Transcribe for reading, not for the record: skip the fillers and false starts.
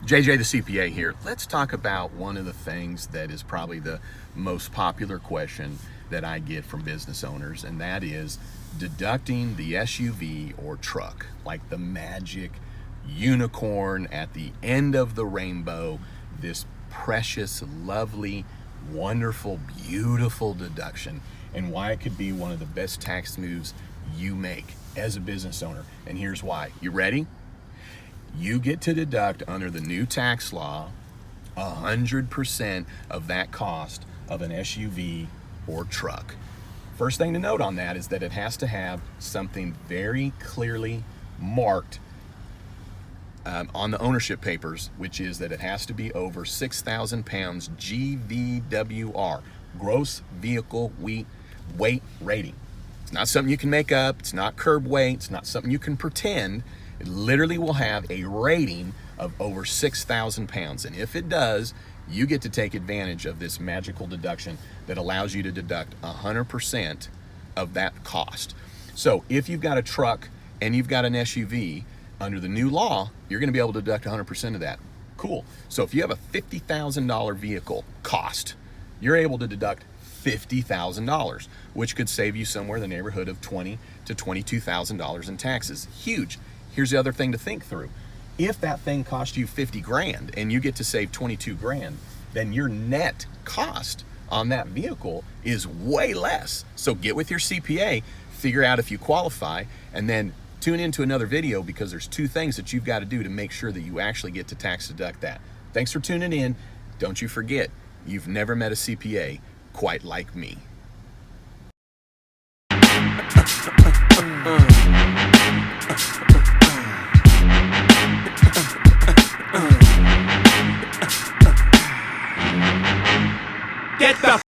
JJ the CPA here. Let's talk about one of the things that is probably the most popular question that I get from business owners, and that is deducting the SUV or truck, like the magic unicorn at the end of the rainbow, this precious, lovely, wonderful, beautiful deduction, and why it could be one of the best tax moves you make as a business owner. And here's why. You ready? You get to deduct under the new tax law 100% of that cost of an SUV or truck. First thing to note on that is that it has to have something very clearly marked on the ownership papers, which is that it has to be over 6,000 pounds GVWR, gross vehicle weight rating. It's not something you can make up. It's not curb weight. It's not something you can pretend. It literally will have a rating of over 6,000 pounds. And if it does, you get to take advantage of this magical deduction that allows you to deduct 100% of that cost. So if you've got a truck and you've got an SUV, under the new law, you're going to be able to deduct 100% of that. Cool. So if you have a $50,000 vehicle cost, you're able to deduct $50,000, which could save you somewhere in the neighborhood of $20,000 to $22,000 in taxes. Huge. Here's the other thing to think through. If that thing cost you 50 grand and you get to save 22 grand, then your net cost on that vehicle is way less. So get with your CPA, figure out if you qualify, and then tune into another video, because there's two things that you've got to do to make sure that you actually get to tax deduct that. Thanks for tuning in. Don't you forget, you've never met a CPA quite like me. Get the